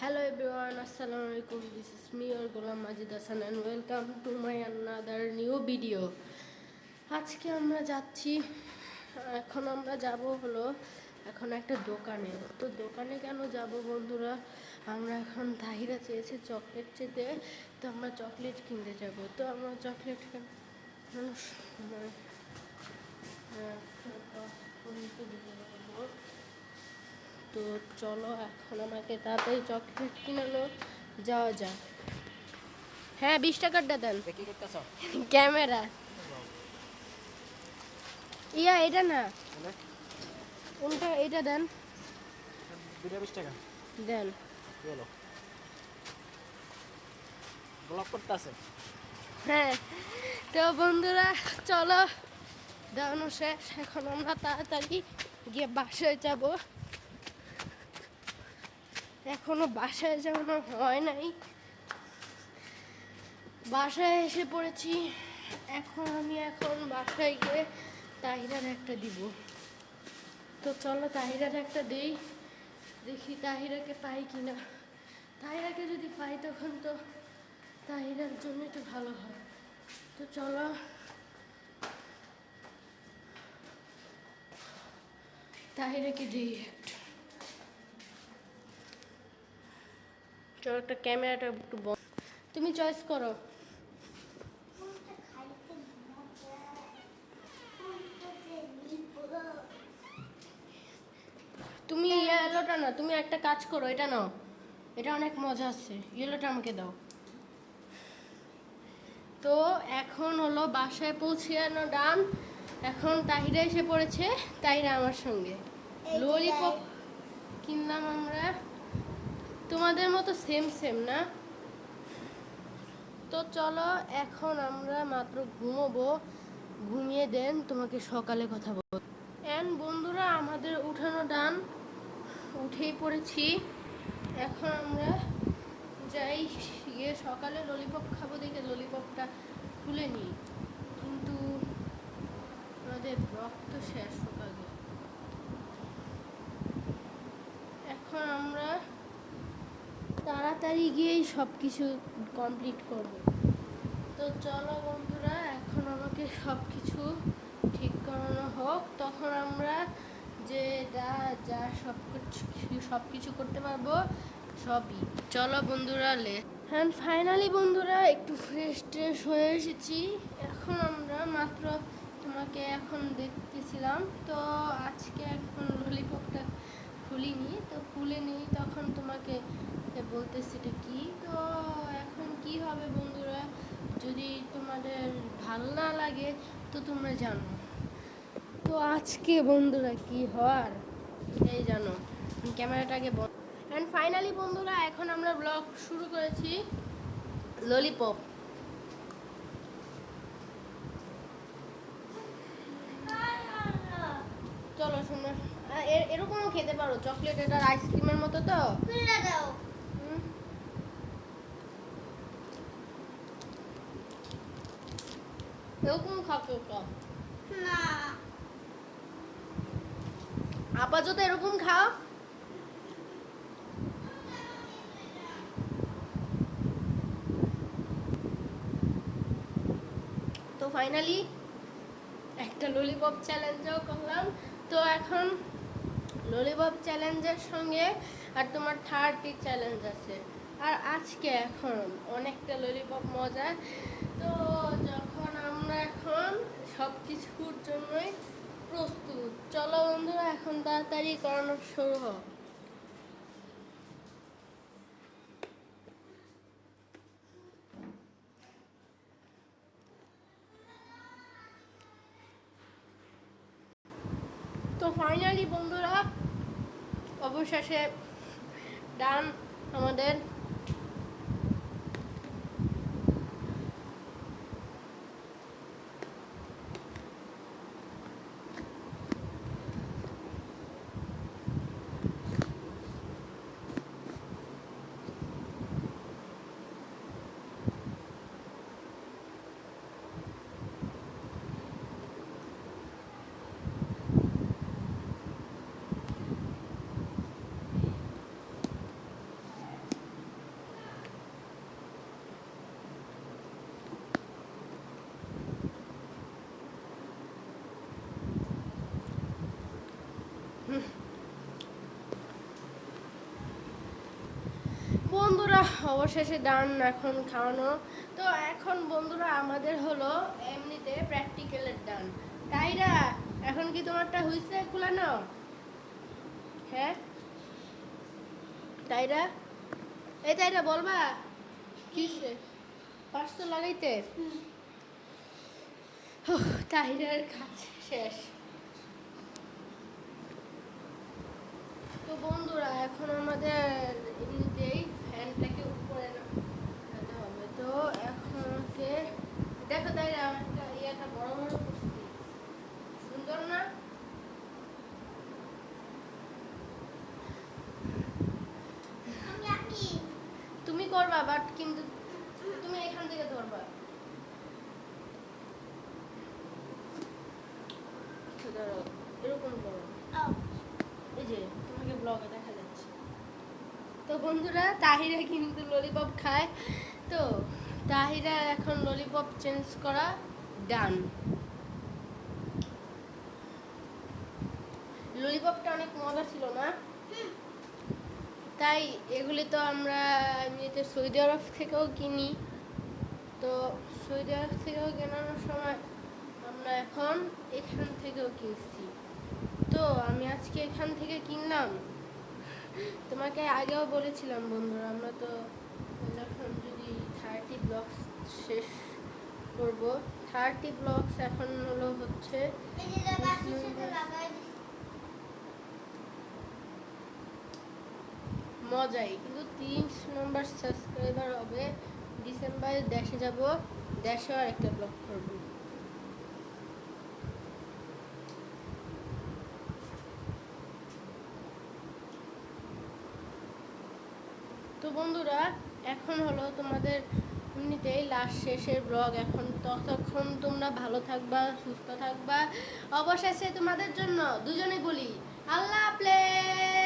Hello everyone, Assalamu alaikum. This is me, your Ghulam Majid Hassan, and welcome to my another new video. আজকে আমরা যাচ্ছি, এখন আমরা যাব হলো এখন একটা দোকানে। তো দোকানে কেন যাব বন্ধুরা, আমরা এখন তাহিরা চেয়েছে চকলেট খেতে, তো আমরা চকলেট কিনতে যাব। তো আমরা চকলেট তো চলো এখন আমাকে তাড়াতাড়ি চকলেট কিনানো যাওয়া যাক। হ্যাঁ 20 টাকারটা দেন। ক্যামেরা ইয়া এটা না, কোনটা? এটা দেন, 20 টাকা দেন। বলো ব্লক করতে আছে। হ্যাঁ তো বন্ধুরা চলো, দেওয়ানো শেষ, এখন আমরা তাড়াতাড়ি গিয়ে বাসায় যাব। এখনো বাসায় যাওয়ানো হয় নাই, বাসায় এসে পড়েছি। এখন বাসায় গিয়ে তাহিরার একটা দিব। তো চলো তাহিরার একটা দেই, দেখি তাহিরাকে পাই কিনা। তাহিরাকে যদি পাই তখন তো তাহিরার জন্য তো ভালো হয়। তো চলো তাহিরাকে দিই একটা। চলো একটা ক্যামেরাটা একটু তুমি চয়েস করো। তুমি ইয়েলোটা না, তুমি একটা কাজ করো, এটা নাও, এটা অনেক মজা আছে, ইয়েলোটা আমাকে দাও। তো এখন হলো বাসায় পৌঁছানো ডান। এখন তাহিরা এসে পড়েছে, তাহিরা আমার সঙ্গে। ললিপপ কিনলাম আমরা, তোমাদের মতো সেম সেম না। তো চলো এখন আমরা মাত্র ঘুমোবো, ঘুমিয়ে দেন তোমাকে সকালে কথা বলবো। বন্ধুরা আমাদের উঠানো ডান, উঠেই পড়েছি। এখন আমরা যাই গিয়ে সকালে ললিপপ খাবো, দেখে ললিপপটা খুলে নিই, কিন্তু আমাদের রক্ত শেষ সকালে। এখন আমরা তাড়াতাড়ি গিয়েই সব কিছু কমপ্লিট করব। তো চলো বন্ধুরা, এখন আমাকে সব কিছু ঠিক করানো হোক, তখন আমরা যে যা সব কিছু করতে পারবো সবই। চলো বন্ধুরা হ্যাঁ ফাইনালি বন্ধুরা একটু ফ্রেশ ট্রেশ হয়ে এসেছি। এখন আমরা মাত্র তোমাকে এখন দেখতেছিলাম, তো আজকে এখন ললিপপটা খুলিনি, তো খুলে নিই তখন তোমাকে বলতেছি এটা কি। তো এখন কি হবে বন্ধুরা, যদি তোমাদের ভালো না লাগে তো তোমরা জানো, তো আজকে বন্ধুরা কি হওয়ার এই জানো। ক্যামেরাটাকে অ্যান্ড ফাইনালি বন্ধুরা এখন আমরা ব্লগ শুরু করেছি ললিপপ। চলো শোনো, এরকমও খেতে পারো, চকলেট এটা আইসক্রিমের মতো। তো দাও এরকম খাও না, আপাতত এরকম খাও। তো ফাইনালি একটা ললিপপ চ্যালেঞ্জও করলাম। তো এখন ললিপপ চ্যালেঞ্জের সঙ্গে আর তোমার 30 চ্যালেঞ্জ আছে। আর আজকে এখন অনেকটা ললিপপ মজা। তো যখন আমরা এখন সব কিছুর জন্যই প্রস্তুত, চলো বন্ধুরা এখন তাড়াতাড়ি করানো শুরু হোক। তো ফাইনালি বন্ধুরা অবশেষে ডান আমাদের। বন্ধুরা অবশেষে ডান এখন খাওয়ানো। তো এখন বন্ধুরা আমাদের হলো এমনিতে প্র্যাকটিক্যালের ডান। তাইরা এখন কি তোমারটা হইছে কুলানো? হ্যাঁ তাইরা, এই তাইরা বলবা কিসে পাঁচশো লাগাইতে? তাইরার কাজ শেষ। তো বন্ধুরা এখন আমাদের এমনিতেই ফ্যানটাকে উপরে রাখতে হবে। তো এখন আমাকে দেখো তাইরা একটা ইয়েটা বড় বড় করছি, সুন্দর না? তুমি করবা বাট কিন্তু তুমি এখান থেকে ধরবা। তো ধরো, এরকম করো, এই যে তোমাকে ব্লগে দেখা যাচ্ছে। তো বন্ধুরা তাহিরা কিন্তু ললিপপ খায়। তো তাহিরা এখন ললিপপ চেঞ্জ করা ডান। ললিপপটা অনেক মজা ছিল না? তাই এগুলি তো আমরা এমনিতে সৌদি আরব থেকেও কিনি। তো সৌদি আরব থেকেও কেনানোর সময় আমরা এখন এখান থেকেও কিনছি। তো আমি আজকে এখান থেকে কিনলাম। তোমাকে আগেও বলেছিলাম বন্ধুরা, আমরা তো যখন যদি 30 ব্লগস শেষ করব, 30 ব্লগস এখন হলো হচ্ছে মজাই, কিন্তু 30 নম্বর সাবস্ক্রাইবার হবে। ডিসেম্বরে দেশে যাব, দেশেও আরেকটা ব্লগ করব। তো বন্ধুরা এখন হলো তোমাদের এমনিতেই লাস্ট শেষের ব্লগ। এখন ততক্ষণ তোমরা ভালো থাকবা, সুস্থ থাকবা। অবশেষে তোমাদের জন্য দুজনেই বলি আল্লাহ হাফেজ।